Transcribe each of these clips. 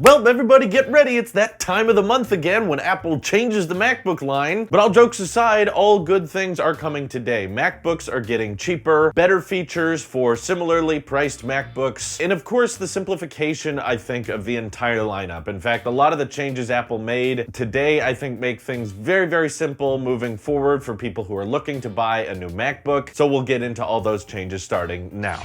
Well, everybody get ready, it's that time of the month again when Apple changes the MacBook line. But all jokes aside, all good things are coming today. MacBooks are getting cheaper, better features for similarly priced MacBooks, and of course the simplification, I think, of the entire lineup. In fact, a lot of the changes Apple made today, I think, make things very, very simple moving forward for people who are looking to buy a new MacBook. So we'll get into all those changes starting now.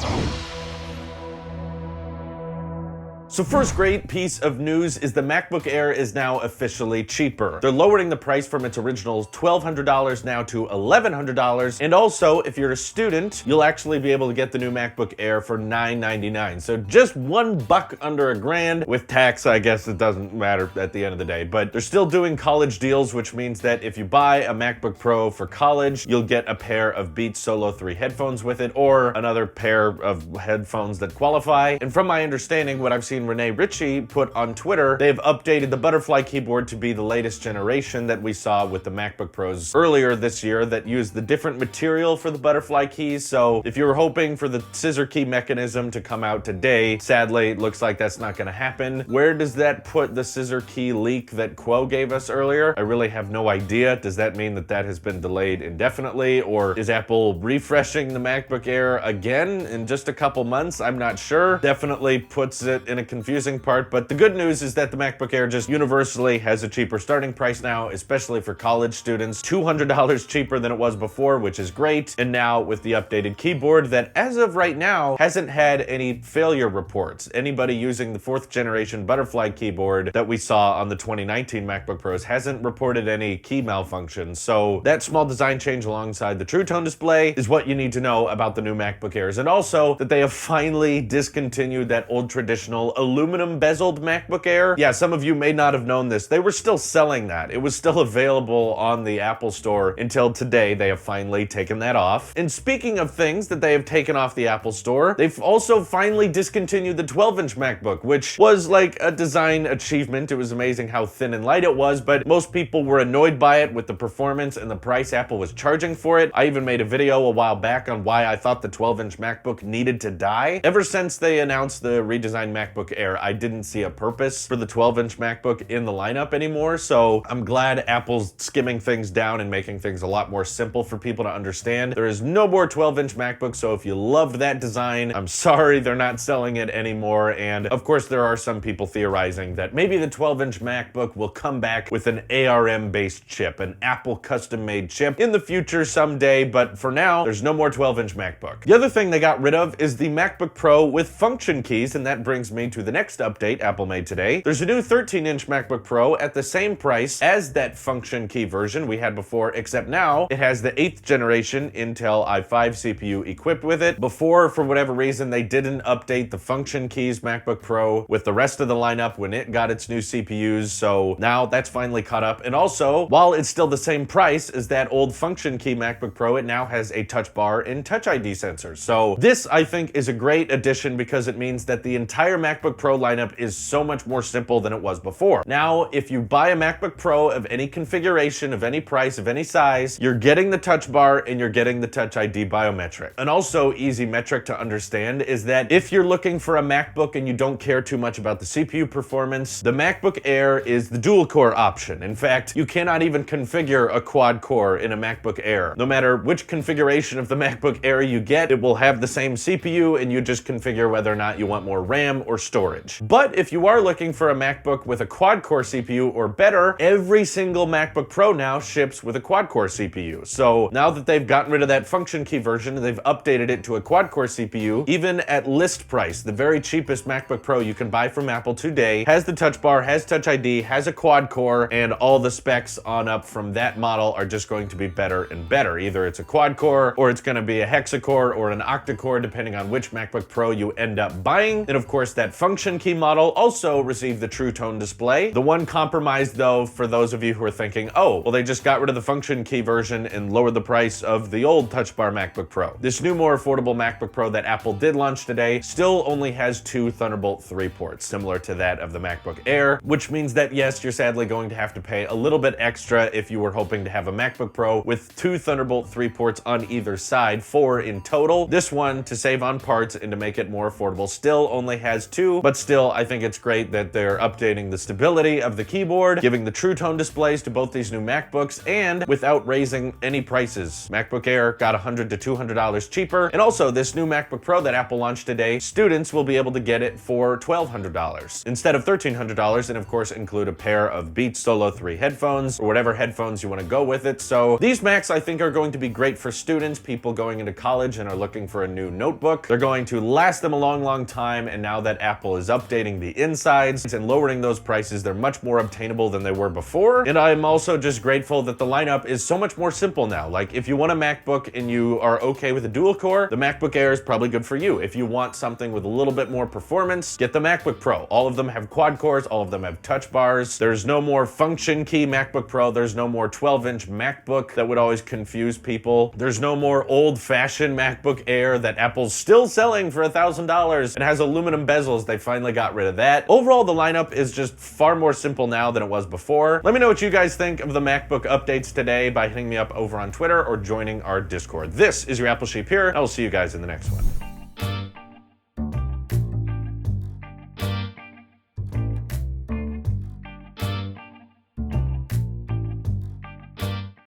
So first great piece of news is the MacBook Air is now officially cheaper. They're lowering the price from its original $1,200 now to $1,100. And also, if you're a student, you'll actually be able to get the new MacBook Air for $999. So just $1 under $1,000. With tax, I guess it doesn't matter at the end of the day. But they're still doing college deals, which means that if you buy a MacBook Pro for college, you'll get a pair of Beats Solo 3 headphones with it, or another pair of headphones that qualify. And from my understanding, what I've seen Reggie put on Twitter, they've updated the butterfly keyboard to be the latest generation that we saw with the MacBook Pros earlier this year that used the different material for the butterfly keys. So if you were hoping for the scissor key mechanism to come out today, sadly, it looks like that's not going to happen. Where does that put the scissor key leak that Quo gave us earlier? I really have no idea. Does that mean that that has been delayed indefinitely, or is Apple refreshing the MacBook Air again in just a couple months? I'm not sure. Definitely puts it in a confusing part, but the good news is that the MacBook Air just universally has a cheaper starting price now, especially for college students. $200 cheaper than it was before, which is great. And now with the updated keyboard that, as of right now, hasn't had any failure reports. Anybody using the 4th generation butterfly keyboard that we saw on the 2019 MacBook Pros hasn't reported any key malfunctions. So that small design change alongside the True Tone display is what you need to know about the new MacBook Airs. And also that they have finally discontinued that old traditional aluminum bezeled MacBook Air. Yeah, some of you may not have known this. They were still selling that. It was still available on the Apple Store until today. They have finally taken that off. And speaking of things that they have taken off the Apple Store, they've also finally discontinued the 12-inch MacBook, which was like a design achievement. It was amazing how thin and light it was, but most people were annoyed by it with the performance and the price Apple was charging for it. I even made a video a while back on why I thought the 12-inch MacBook needed to die. Ever since they announced the redesigned MacBook Air, I didn't see a purpose for the 12-inch MacBook in the lineup anymore, so I'm glad Apple's skimming things down and making things a lot more simple for people to understand. There is no more 12-inch MacBook, so if you loved that design, I'm sorry they're not selling it anymore. And of course, there are some people theorizing that maybe the 12-inch MacBook will come back with an ARM-based chip, an Apple custom-made chip in the future someday, but for now, there's no more 12-inch MacBook. The other thing they got rid of is the MacBook Pro with function keys, and that brings me to the next update Apple made today. There's a new 13-inch MacBook Pro at the same price as that function key version we had before, except now it has the 8th generation Intel i5 CPU equipped with it. Before, for whatever reason, they didn't update the function keys MacBook Pro with the rest of the lineup when it got its new CPUs, so now that's finally caught up. And also, while it's still the same price as that old function key MacBook Pro, it now has a touch bar and Touch ID sensors. So this, I think, is a great addition because it means that the entire MacBook Pro lineup is so much more simple than it was before. Now, if you buy a MacBook Pro of any configuration, of any price, of any size, you're getting the touch bar and you're getting the Touch ID biometric. An also easy metric to understand is that if you're looking for a MacBook and you don't care too much about the CPU performance, the MacBook Air is the dual core option. In fact, you cannot even configure a quad core in a MacBook Air. No matter which configuration of the MacBook Air you get, it will have the same CPU and you just configure whether or not you want more RAM or storage. But if you are looking for a MacBook with a quad-core CPU or better, every single MacBook Pro now ships with a quad-core CPU. So now that they've gotten rid of that function key version, they've updated it to a quad-core CPU, even at list price, the very cheapest MacBook Pro you can buy from Apple today has the touch bar, has Touch ID, has a quad-core, and all the specs on up from that model are just going to be better and better. Either it's a quad-core, or it's going to be a hexa-core or an octa-core, depending on which MacBook Pro you end up buying. And of course, that function key model also received the True Tone display. The one compromise, though, for those of you who are thinking, oh, well, they just got rid of the function key version and lowered the price of the old Touch Bar MacBook Pro. This new, more affordable MacBook Pro that Apple did launch today still only has 2 Thunderbolt 3 ports, similar to that of the MacBook Air, which means that, yes, you're sadly going to have to pay a little bit extra if you were hoping to have a MacBook Pro with 2 Thunderbolt 3 ports on either side, 4 in total. This one, to save on parts and to make it more affordable, still only has 2 too, but still, I think it's great that they're updating the stability of the keyboard, giving the True Tone displays to both these new MacBooks, and without raising any prices. MacBook Air got $100 to $200 cheaper, and also this new MacBook Pro that Apple launched today, students will be able to get it for $1,200 instead of $1,300, and of course include a pair of Beats Solo 3 headphones, or whatever headphones you want to go with it. So these Macs I think are going to be great for students, people going into college and are looking for a new notebook. They're going to last them a long time, and now that Apple is updating the insides and lowering those prices, they're much more obtainable than they were before. And I'm also just grateful that the lineup is so much more simple now. Like, if you want a MacBook and you are okay with a dual core, the MacBook Air is probably good for you. If you want something with a little bit more performance, get the MacBook Pro. All of them have quad cores, all of them have touch bars. There's no more function key MacBook Pro. There's no more 12-inch MacBook that would always confuse people. There's no more old-fashioned MacBook Air that Apple's still selling for $1,000 and has aluminum bezels. They finally got rid of that. Overall, the lineup is just far more simple now than it was before. Let me know what you guys think of the MacBook updates today by hitting me up over on Twitter or joining our Discord. This is your Apple Sheep here. I will see you guys in the next one.